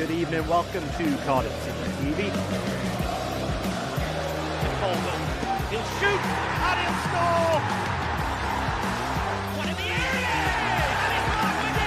Good evening, welcome to Cardiff City TV. Coleman, he'll shoot and he'll score! One in the area! And it's Lockwood in it!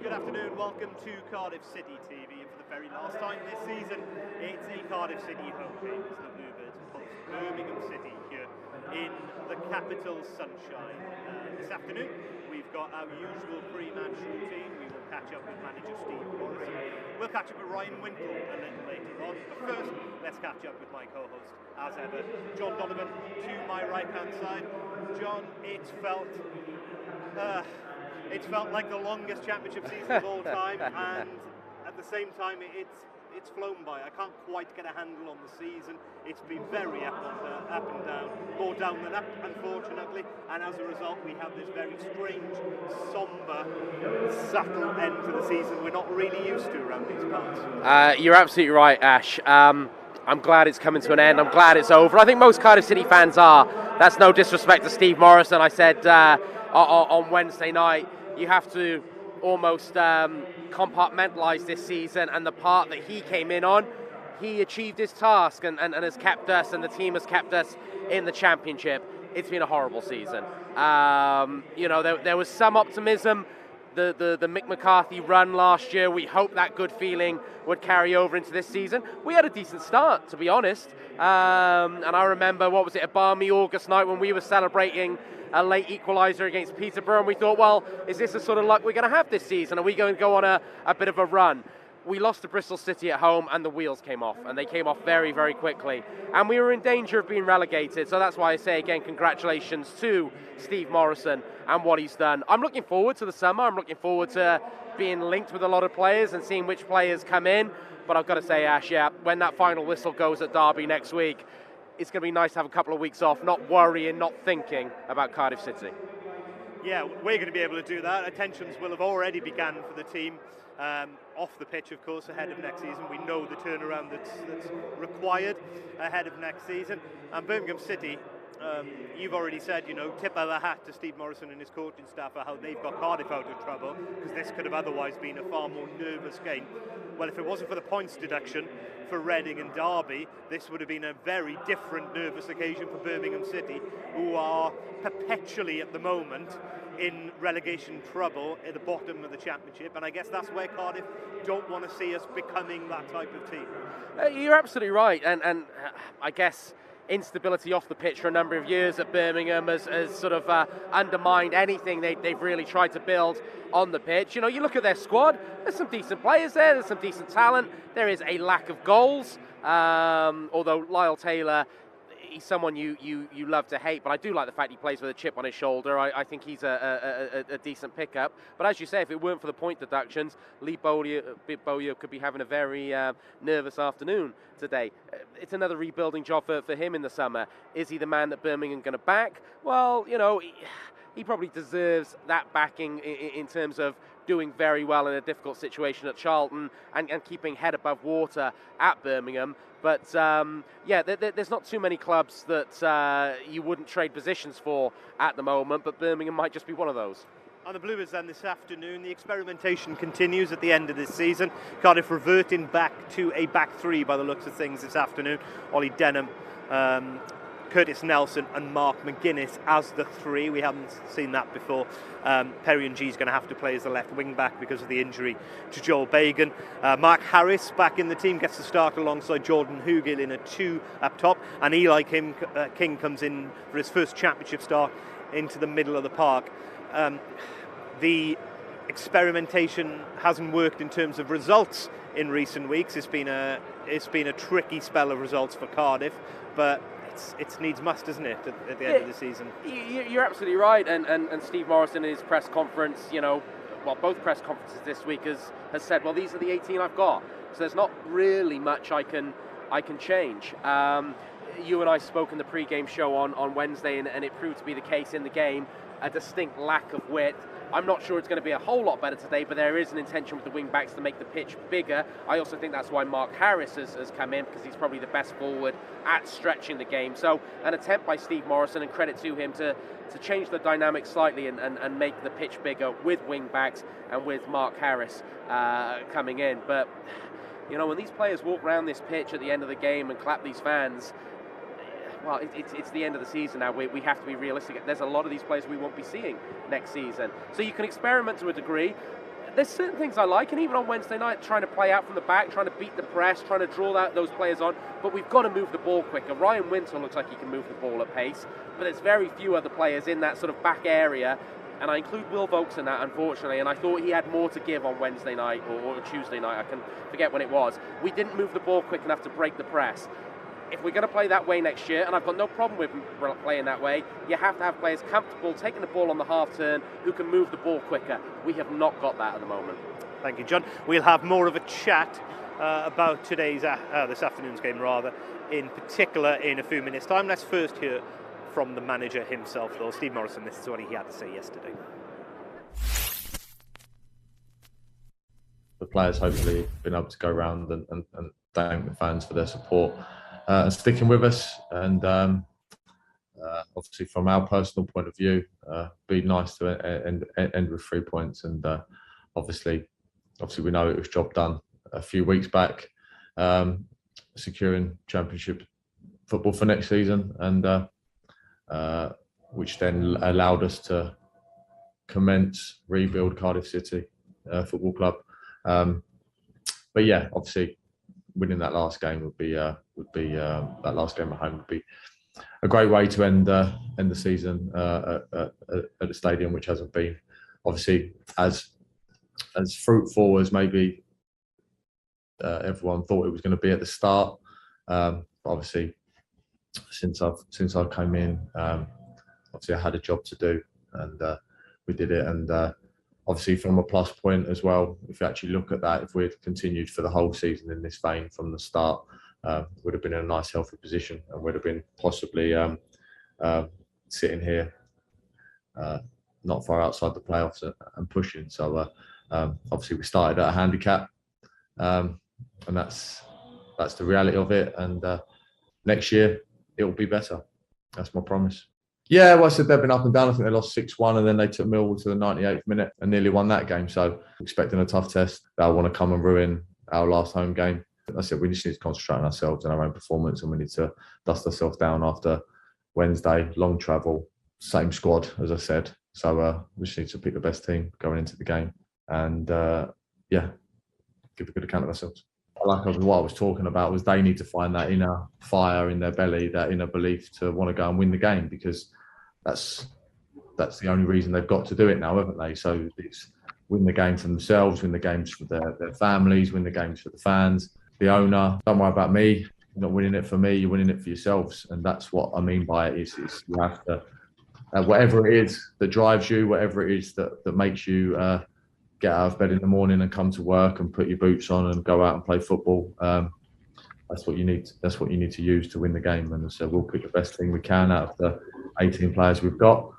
Good afternoon, welcome to Cardiff City TV, and for the very last time this season, it's a Cardiff City home game as the Bluebirds host Birmingham City here in the capital sunshine. This afternoon, we've got our usual pre-match routine. We will catch up with manager Steve Morrison. We'll catch up with Ryan Winkle a little later on, but first, let's catch up with my co-host, as ever, John Donovan, to my right-hand side. John, it felt like the longest championship season of all time, and at the same time, it's flown by. I can't quite get a handle on the season. It's been very up and down, more down than up, unfortunately, and as a result, we have this very strange, somber, subtle end to the season we're not really used to around these parts. You're absolutely right, Ash. I'm glad it's coming to an end. I'm glad it's over. I think most Cardiff City fans are. That's no disrespect to Steve Morrison. I said on Wednesday night, you have to almost compartmentalise this season, and the part that he came in on, he achieved his task and has kept us, and the team has kept us in the championship. It's been a horrible season. There was some optimism. The Mick McCarthy run last year, we hoped that good feeling would carry over into this season. We had a decent start, to be honest. And I remember, a balmy August night when we were celebrating a late equaliser against Peterborough, and we thought, well, is this the sort of luck we're going to have this season? Are we going to go on a bit of a run? We lost to Bristol City at home, and the wheels came off, and they came off very, very quickly. And we were in danger of being relegated, so that's why I say again, congratulations to Steve Morrison and what he's done. I'm looking forward to the summer. I'm looking forward to being linked with a lot of players and seeing which players come in. But I've got to say, Ash, when that final whistle goes at Derby next week, it's going to be nice to have a couple of weeks off, not worrying, not thinking about Cardiff City. Yeah, we're going to be able to do that. Attentions will have already begun for the team off the pitch, of course, ahead of next season. We know the turnaround that's required ahead of next season. And Birmingham City, you've already said, tip of the hat to Steve Morrison and his coaching staff for how they've got Cardiff out of trouble, because this could have otherwise been a far more nervous game. Well, if it wasn't for the points deduction for Reading and Derby, this would have been a very different nervous occasion for Birmingham City, who are perpetually at the moment in relegation trouble at the bottom of the championship, and I guess that's where Cardiff don't want to see us becoming that type of team. You're absolutely right, and I guess instability off the pitch for a number of years at Birmingham has sort of undermined anything they've really tried to build on the pitch. You look at their squad, there's some decent players there's some decent talent. There is a lack of goals, although Lyle Taylor, he's someone you love to hate, but I do like the fact he plays with a chip on his shoulder. I think he's a decent pickup. But as you say, if it weren't for the point deductions, Lee Bowyer could be having a very nervous afternoon today. It's another rebuilding job for him in the summer. Is he the man that Birmingham going to back? Well, he probably deserves that backing in terms of doing very well in a difficult situation at Charlton and keeping head above water at Birmingham. But there's not too many clubs that you wouldn't trade positions for at the moment, but Birmingham might just be one of those. On the Bluebirds then this afternoon, the experimentation continues at the end of this season. Cardiff reverting back to a back three by the looks of things this afternoon. Ollie Denham, Curtis Nelson and Mark McGuinness as the three. We haven't seen that before. Perry and G is going to have to play as the left wing back because of the injury to Joel Bagan. Mark Harris back in the team, gets to start alongside Jordan Hugill in a 2 up top, and Eli King comes in for his first championship start into the middle of the park. The experimentation hasn't worked in terms of results in recent weeks. It's been a tricky spell of results for Cardiff, but it needs must, isn't it, at the end of the season? You're absolutely right, and Steve Morrison in his press conference, both press conferences this week has said, well, these are the 18 I've got, so there's not really much I can change. You and I spoke in the pre-game show on Wednesday, and it proved to be the case in the game. A distinct lack of width. I'm not sure it's going to be a whole lot better today, but there is an intention with the wing backs to make the pitch bigger. I also think that's why Mark Harris has come in, because he's probably the best forward at stretching the game. So an attempt by Steve Morrison, and credit to him to change the dynamic slightly and make the pitch bigger with wing backs and with Mark Harris coming in. But you know, when these players walk around this pitch at the end of the game and clap these fans, well, it's the end of the season now. We have to be realistic. There's a lot of these players we won't be seeing next season. So you can experiment to a degree. There's certain things I like, and even on Wednesday night, trying to play out from the back, trying to beat the press, trying to draw those players on, but we've got to move the ball quicker. Ryan Winter looks like he can move the ball at pace, but there's very few other players in that sort of back area, and I include Will Vokes in that, unfortunately, and I thought he had more to give on Wednesday night or Tuesday night. I can forget when it was. We didn't move the ball quick enough to break the press. If we're going to play that way next year, and I've got no problem with playing that way, you have to have players comfortable taking the ball on the half turn who can move the ball quicker. We have not got that at the moment. Thank you, John. We'll have more of a chat about today's, this afternoon's game rather, in particular in a few minutes' time. Let's first hear from the manager himself, though. Steve Morrison, this is what he had to say yesterday. The players hopefully been able to go around and thank the fans for their support and sticking with us, and obviously from our personal point of view, be nice to end with 3 points, and obviously we know it was job done a few weeks back, securing championship football for next season, and which then allowed us to rebuild Cardiff City Football Club. But yeah, obviously winning that last game would be that last game at home would be a great way to end the season at the stadium, which hasn't been obviously as fruitful as maybe everyone thought it was going to be at the start. Obviously, since I came in, obviously I had a job to do, and we did it. And obviously, from a plus point as well, if you actually look at that, if we'd continued for the whole season in this vein from the start, would have been in a nice, healthy position, and would have been possibly sitting here not far outside the playoffs and pushing. So obviously, we started at a handicap, and that's the reality of it. And next year, it will be better. That's my promise. Yeah, well, I said they've been up and down. I think they lost 6-1, and then they took Millwall to the 98th minute and nearly won that game. So expecting a tough test. They'll want to come and ruin our last home game. I said we just need to concentrate on ourselves and our own performance, and we need to dust ourselves down after Wednesday, long travel, same squad, as I said. So we just need to pick the best team going into the game and, yeah, give a good account of ourselves. Like what I was talking about was they need to find that inner fire in their belly, that inner belief to want to go and win the game, because that's the only reason they've got to do it now, haven't they? So it's win the game for themselves, win the games for their families, win the games for the fans, the owner. Don't worry about me. You're not winning it for me. You're winning it for yourselves. And that's what I mean by it is you have to, whatever it is that drives you, whatever it is that makes you get out of bed in the morning and come to work and put your boots on and go out and play football. That's what you need. That's what you need to use to win the game. And so we'll pick the best thing we can out of the 18 players we've got.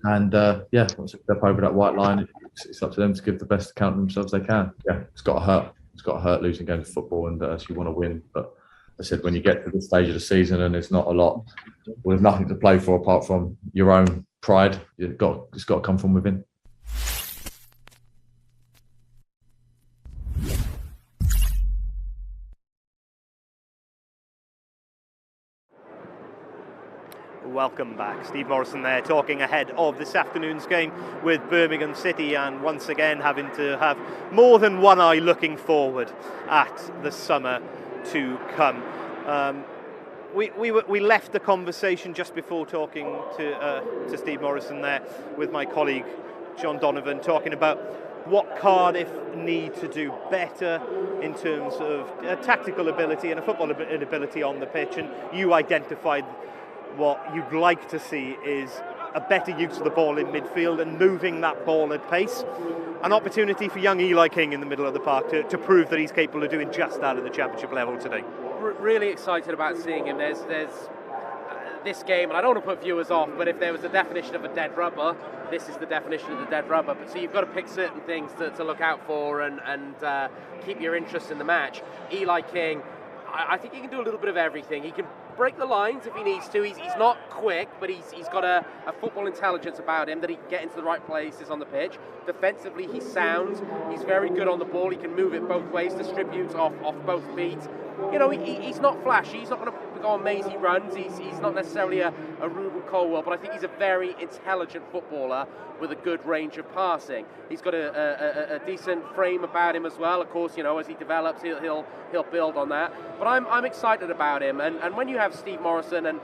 And yeah, once they step over that white line, it's up to them to give the best account of themselves they can. Yeah, it's got to hurt. It's got to hurt losing games of football, and you want to win. But I said, when you get to this stage of the season and it's not a lot, well, there's nothing to play for apart from your own pride. It's got to come from within. Welcome back. Steve Morrison there talking ahead of this afternoon's game with Birmingham City, and once again having to have more than one eye looking forward at the summer to come. We left the conversation just before talking to Steve Morrison there with my colleague John Donovan, talking about what Cardiff need to do better in terms of tactical ability and a football ability on the pitch, and you identified what you'd like to see is a better use of the ball in midfield and moving that ball at pace. An opportunity for young Eli King in the middle of the park to prove that he's capable of doing just that at the championship level today. Really excited about seeing him. this game, and I don't want to put viewers off, but if there was a definition of a dead rubber, this is the definition of the dead rubber. But so you've got to pick certain things to look out for and keep your interest in the match. Eli King, I think he can do a little bit of everything. He can break the lines if he needs to. He's not quick, but he's got a football intelligence about him that he can get into the right places on the pitch. Defensively, he's sound. He's very good on the ball. He can move it both ways, distribute off both feet. You know, he's not flashy. He's not going to go on mazy runs. He's not necessarily a Ruben Colwell, but I think he's a very intelligent footballer with a good range of passing. He's got a decent frame about him as well. Of course, you know, as he develops, he'll build on that. But I'm excited about him. And when you have Steve Morrison, and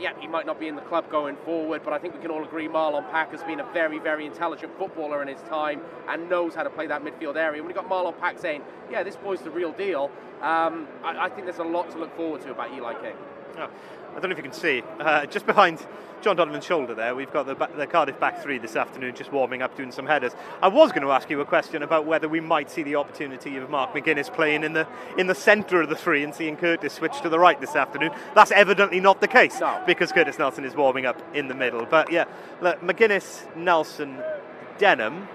yeah, he might not be in the club going forward, but I think we can all agree Marlon Pack has been a very, very intelligent footballer in his time and knows how to play that midfield area. When you got Marlon Pack saying, yeah, this boy's the real deal, I think there's a lot to look forward to about Eli King. Oh, I don't know if you can see, just behind John Donovan's shoulder there, we've got the Cardiff back three this afternoon just warming up, doing some headers. I was going to ask you a question about whether we might see the opportunity of Mark McGuinness playing in the centre of the three and seeing Curtis switch to the right this afternoon. That's evidently not the case, no, because Curtis Nelson is warming up in the middle. But yeah, look, McGuinness, Nelson, Denham,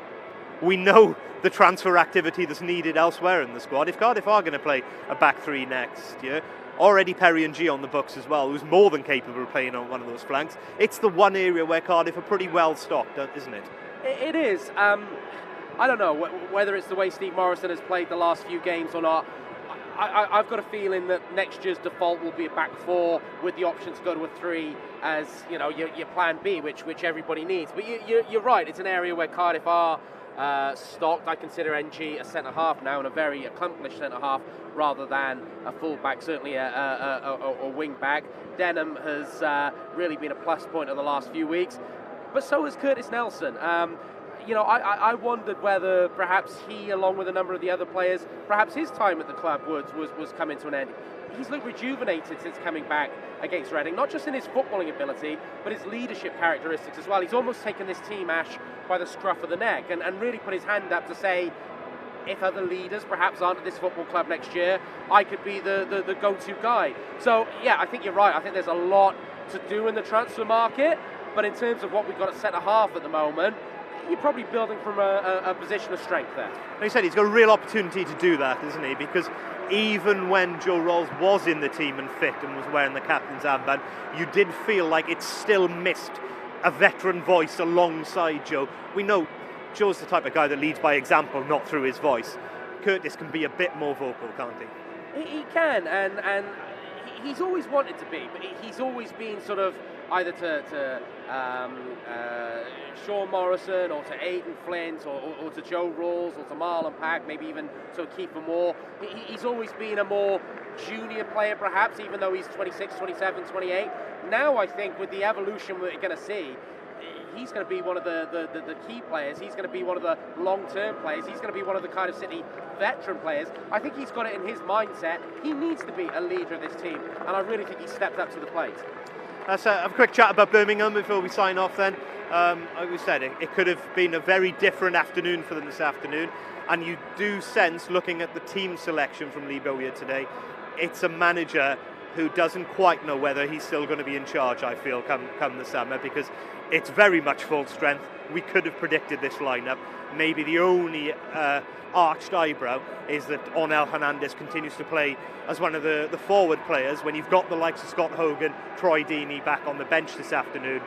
we know the transfer activity that's needed elsewhere in the squad. If Cardiff are going to play a back three next year, already Perry and G on the books as well, who's more than capable of playing on one of those flanks. It's the one area where Cardiff are pretty well stocked, isn't it? It is. I don't know whether it's the way Steve Morrison has played the last few games or not. I've got a feeling that next year's default will be a back four with the option to go to a three as, you know, your plan B, which everybody needs. But you're right, it's an area where Cardiff are stocked. I consider NG a centre-half now, and a very accomplished centre-half rather than a full-back, certainly a wing-back. Denham has really been a plus point of the last few weeks, but so has Curtis Nelson. You know, I wondered whether perhaps he, along with a number of the other players, perhaps his time at the club was coming to an end. He's looked rejuvenated since coming back against Reading, not just in his footballing ability, but his leadership characteristics as well. He's almost taken this team, Ash, by the scruff of the neck and really put his hand up to say, if other leaders perhaps aren't at this football club next year, I could be the go-to guy. So, yeah, I think you're right. I think there's a lot to do in the transfer market, but in terms of what we've got at centre-half at the moment, you're probably building from a position of strength there. Like you said, he's got a real opportunity to do that, isn't he? Because even when Joe Rolls was in the team and fit and was wearing the captain's armband, you did feel like it still missed a veteran voice alongside Joe. We know Joe's the type of guy that leads by example, not through his voice. Curtis can be a bit more vocal, can't he? He can, and he's always wanted to be, but he's always been sort of either to Sean Morrison or to Aidan Flint or to Joe Rawls or to Marlon Pack, maybe even to Kiefer Moore. He's always been a more junior player perhaps, even though he's 26, 27, 28. Now I think with the evolution we're going to see, he's going to be one of the key players. He's going to be one of the long-term players. He's going to be one of the Cardiff City veteran players. I think he's got it in his mindset. He needs to be a leader of this team, and I really think he stepped up to the plate. Let's have a quick chat about Birmingham before we sign off then. Like we said, it could have been a very different afternoon for them this afternoon, and you do sense, looking at the team selection from Lee Bowyer today, it's a manager who doesn't quite know whether he's still going to be in charge, I feel, come the summer, because it's very much full strength. We could have predicted this lineup. Maybe the only arched eyebrow is that Onel Hernandez continues to play as one of the forward players when you've got the likes of Scott Hogan, Troy Deeney back on the bench this afternoon,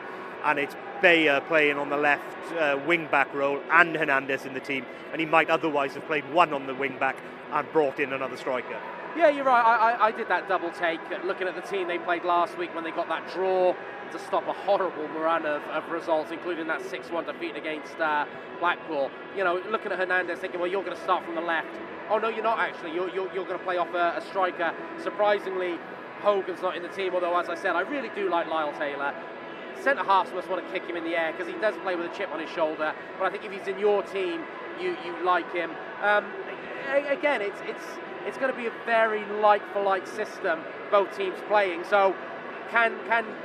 and it's Bayer playing on the left wing-back role and Hernandez in the team, and he might otherwise have played one on the wing-back and brought in another striker. Yeah, you're right. I did that double take looking at the team they played last week when they got that draw to stop a horrible run of results, including that 6-1 defeat against Blackpool. You know, looking at Hernandez thinking, well, you're going to start from the left. Oh, no, you're not actually. You're going to play off a striker. Surprisingly, Hogan's not in the team, although, as I said, I really do like Lyle Taylor. Centre-halves must want to kick him in the air because he does play with a chip on his shoulder. But I think if he's in your team, you like him. Again, it's going to be a very like-for-like system, both teams playing. So can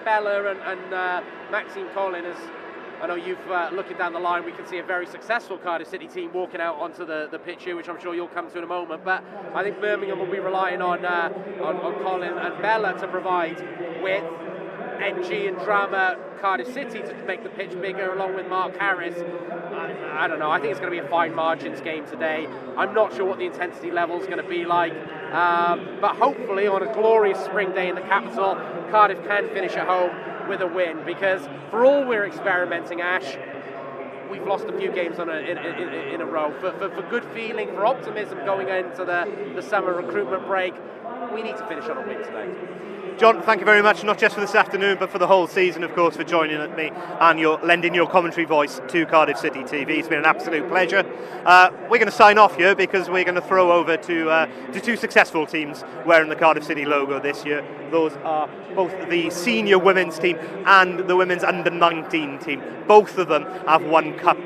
Bella and Maxime Collin, as I know you've looking down the line, we can see a very successful Cardiff City team walking out onto the pitch here, which I'm sure you'll come to in a moment. But I think Birmingham will be relying on Collin and Bella to provide width, edgy and drama Cardiff City to make the pitch bigger, along with Mark Harris. I don't know. I think it's going to be a fine margins game today. I'm not sure what the intensity level is going to be like, but hopefully on a glorious spring day in the capital, Cardiff can finish at home with a win, because for all we're experimenting, Ash, we've lost a few games in a row. For good feeling, for optimism going into the summer recruitment break, we need to finish on a win today. John, thank you very much, not just for this afternoon, but for the whole season, of course, for joining me and lending your commentary voice to Cardiff City TV. It's been an absolute pleasure. We're going to sign off here because we're going to throw over to two successful teams wearing the Cardiff City logo this year. Those are both the senior women's team and the women's under-19 team. Both of them have won cup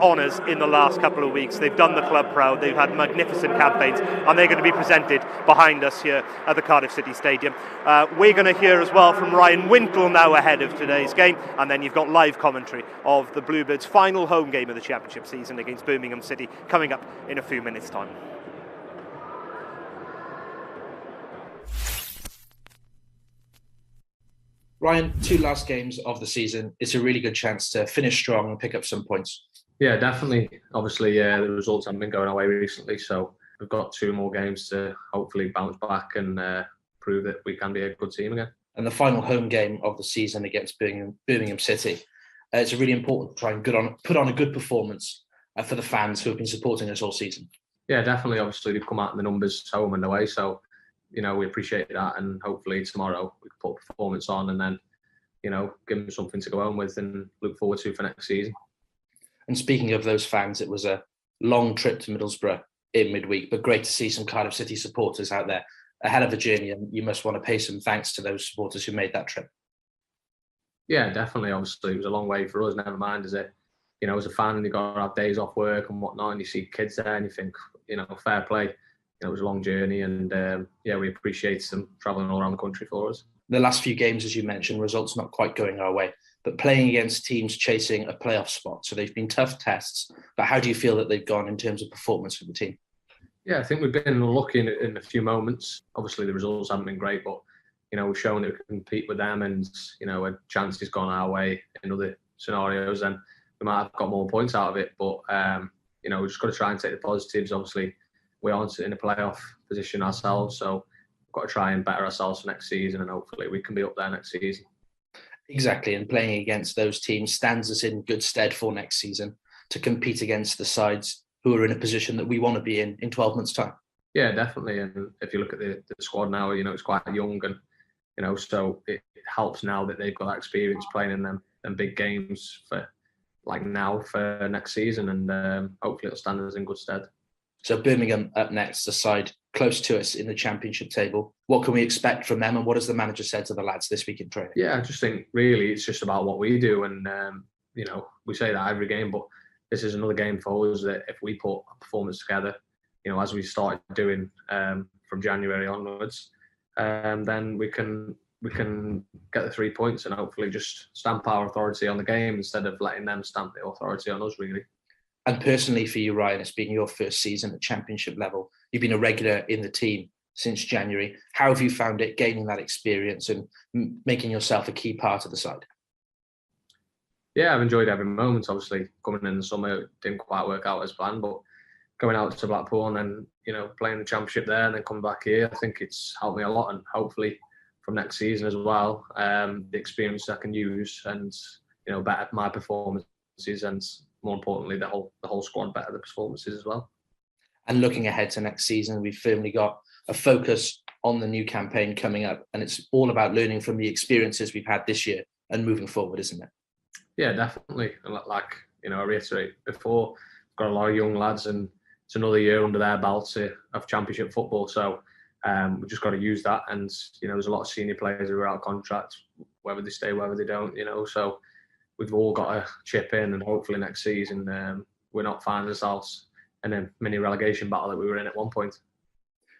honours in the last couple of weeks. They've done the club proud. They've had magnificent campaigns, and they're going to be presented behind us here at the Cardiff City Stadium. We're going to hear as well from Ryan Winkle now ahead of today's game, and then you've got live commentary of the Bluebirds' final home game of the Championship season against Birmingham City coming up in a few minutes' time. Ryan, 2 last games of the season. It's a really good chance to finish strong and pick up some points. Yeah, definitely. Obviously, the results haven't been going our way recently, so we've got 2 more games to hopefully bounce back and prove that we can be a good team again. And the final home game of the season against Birmingham City. It's really important to try and put on a good performance for the fans who have been supporting us all season. Yeah, definitely. Obviously, they've come out in the numbers home and away, so we appreciate that, and hopefully tomorrow we can put a performance on and then, give them something to go home with and look forward to for next season. And speaking of those fans, it was a long trip to Middlesbrough in midweek, but great to see some Cardiff City supporters out there. A hell of a journey, and you must want to pay some thanks to those supporters who made that trip. Yeah, definitely. Obviously, it was a long way for us, never mind, as a fan, you got to have days off work and whatnot, and you see kids there and you think, fair play. It was a long journey, and we appreciate them travelling all around the country for us. The last few games, as you mentioned, results not quite going our way, but playing against teams chasing a playoff spot. So they've been tough tests, but how do you feel that they've gone in terms of performance for the team? Yeah, I think we've been lucky in a few moments. Obviously, the results haven't been great, but, we've shown that we can compete with them, and, a chance has gone our way in other scenarios, and we might have got more points out of it. But, we've just got to try and take the positives. Obviously, we aren't in a playoff position ourselves, so we've got to try and better ourselves for next season, and hopefully we can be up there next season. Exactly, and playing against those teams stands us in good stead for next season to compete against the sides who are in a position that we want to be in 12 months' time. Yeah, definitely. And if you look at the squad now, it's quite young, and so it helps now that they've got that experience playing in them big games for next season, and hopefully it'll stand us in good stead. So Birmingham up next, a side close to us in the Championship table. What can we expect from them, and what has the manager said to the lads this week in training? Yeah, I just think really it's just about what we do, and we say that every game, but this is another game for us that if we put a performance together, as we started doing from January onwards, then we can get the 3 points and hopefully just stamp our authority on the game instead of letting them stamp the authority on us, really. And personally for you, Ryan, it's been your first season at Championship level. You've been a regular in the team since January. How have you found it, gaining that experience and making yourself a key part of the side? Yeah, I've enjoyed every moment. Obviously, coming in the summer, it didn't quite work out as planned, but going out to Blackpool and then, playing the Championship there and then coming back here, I think it's helped me a lot, and hopefully from next season as well, the experience I can use and, better my performances, and more importantly, the whole squad better the performances as well. And looking ahead to next season, we've firmly got a focus on the new campaign coming up, and it's all about learning from the experiences we've had this year and moving forward, isn't it? Yeah, definitely. And I reiterate before, we've got a lot of young lads, and it's another year under their belts of Championship football. So we've just got to use that. And, there's a lot of senior players who are out of contract, whether they stay, whether they don't, so we've all got to chip in, and hopefully next season we're not finding ourselves in a mini relegation battle that we were in at one point.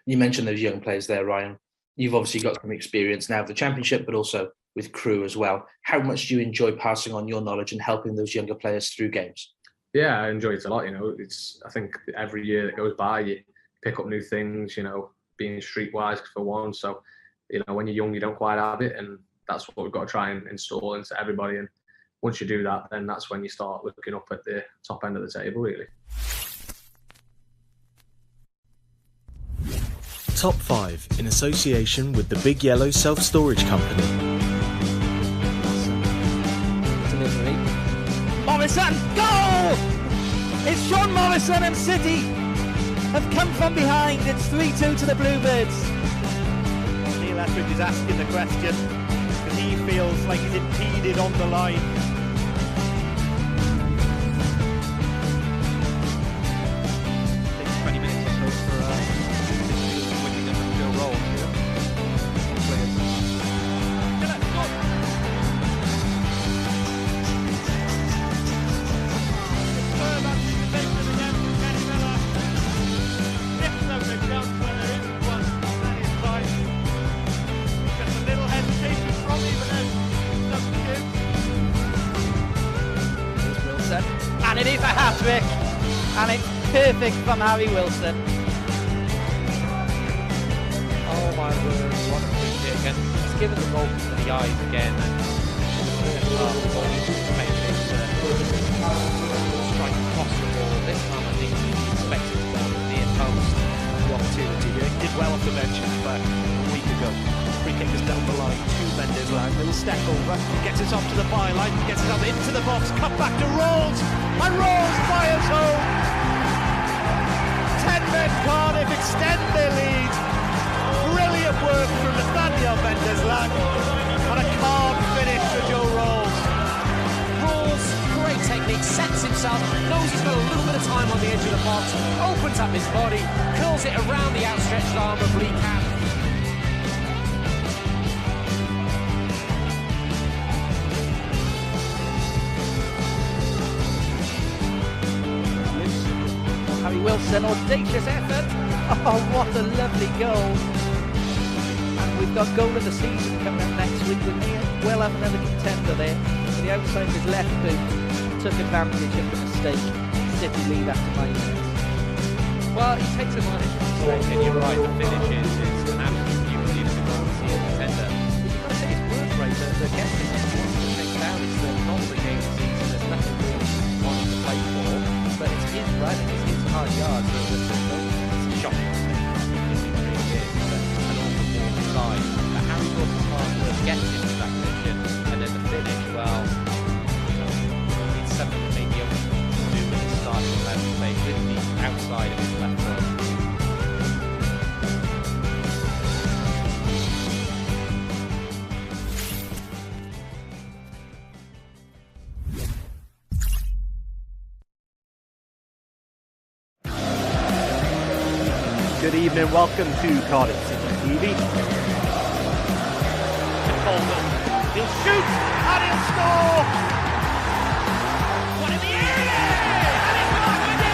You mentioned those young players there, Ryan. You've obviously got some experience now of the Championship, but also with Crewe as well. How much do you enjoy passing on your knowledge and helping those younger players through games? Yeah, I enjoy it a lot. I think every year that goes by, you pick up new things, being streetwise for one. So, when you're young, you don't quite have it, and that's what we've got to try and install into everybody. And once you do that, then that's when you start looking up at the top end of the table, really. Top 5 in association with the Big Yellow Self-Storage Company. Delivery. Morrison, goal! It's Sean Morrison, and City have come from behind. It's 3-2 to the Bluebirds. Neil Etheridge is asking the question because he feels like he's impeded on the line. Takes 20 minutes or so for Whittingham and Joe Roll. And it is a hat-trick, and it's perfect from Harry Wilson. Oh my word, what a quick hit again. He's given the ball to the eyes again, and the ball made his strike across the ball. This time I think he expected to go to the near post. The opportunity here. He did well off the bench back a week ago. Free kick is down the line to Mendes-Lang. Little step over, gets it off to the byline, gets it up into the box, cut back to Rolls, and Rolls fires home. 10 men Cardiff extend their lead. Brilliant work from Nathaniel Mendes-Lang, and a calm finish for Joe Rolls. Rolls, great technique, sets himself, knows he's got a little bit of time on the edge of the box, opens up his body, curls it around the outstretched arm of Lee Camp. Harry Wilson, audacious effort. Oh, what a lovely goal. And we've got goal of the season coming up next week with Neil. We'll have another contender there. For the outside of his left boot, took advantage of the mistake. City lead after 9 minutes. Well, he takes advantage of the mistake, and you're right, the finish is an absolute beauty of the goal to see a contender. But you've got to say his work rate that gets him wants to take down. It's the non-the game season. There's nothing really on to play for. But it's his running, it's his hard yards. It's shocking. It really is. An awful ball inside. But Harry Wilson's hard work gets him to that position, and then the finish, well, it's something that maybe only do with his starting 11 play with the outside of his left foot. Good evening, welcome to Cardiff City TV. He'll shoot and he'll score! One in the area! And he's gone within it!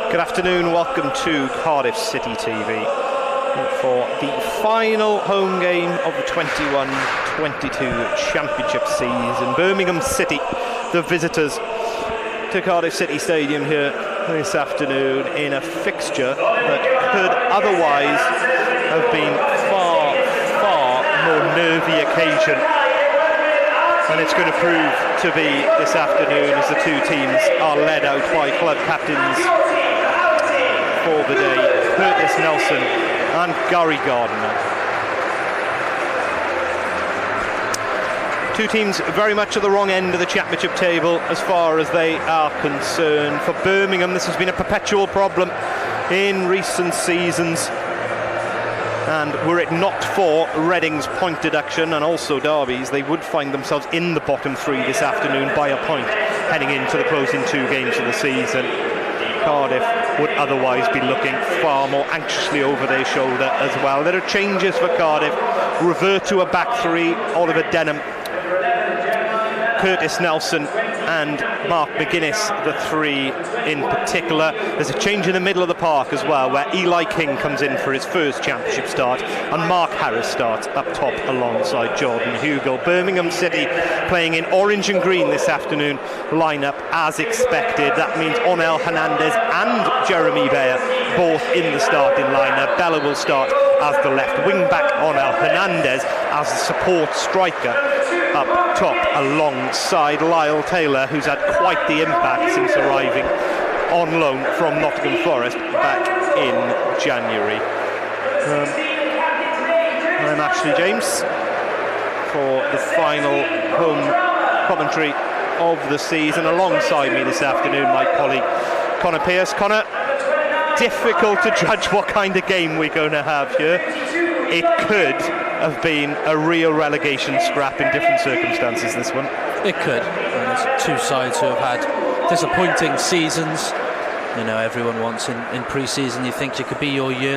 Good afternoon, welcome to Cardiff City TV for the final home game of the 21-22 Championship season. Birmingham City, the visitors to Cardiff City Stadium here this afternoon in a fixture that could otherwise have been far, far more nervy occasion. And it's going to prove to be this afternoon as the two teams are led out by club captains for the day, Curtis Nelson and Gary Gardner. Two teams very much at the wrong end of the championship table as far as they are concerned. For Birmingham, this has been a perpetual problem in recent seasons. And were it not for Reading's point deduction and also Derby's, they would find themselves in the bottom three this afternoon by a point, heading into the closing two games of the season. Cardiff would otherwise be looking far more anxiously over their shoulder as well. There are changes for Cardiff. Revert to a back three. Oliver Denham, Curtis Nelson and Mark McGuinness, the 3 in particular. There's a change in the middle of the park as well, where Eli King comes in for his first championship start, and Mark Harris starts up top alongside Jordan Hugill. Birmingham City playing in orange and green this afternoon, lineup as expected. That means Onel Hernandez and Jeremy Bayer both in the starting lineup. Bella will start as the left wing back, Onel Hernandez as the support striker up top alongside Lyle Taylor, who's had quite the impact since arriving on loan from Nottingham Forest back in January. I'm Ashley James for the final home commentary of the season. Alongside me this afternoon, my colleague Connor Pearce. Connor, difficult to judge what kind of game we're going to have here. It could have been a real relegation scrap in different circumstances, this one. It could. And it's two sides who have had disappointing seasons. You know, everyone wants in pre-season, you think it could be your year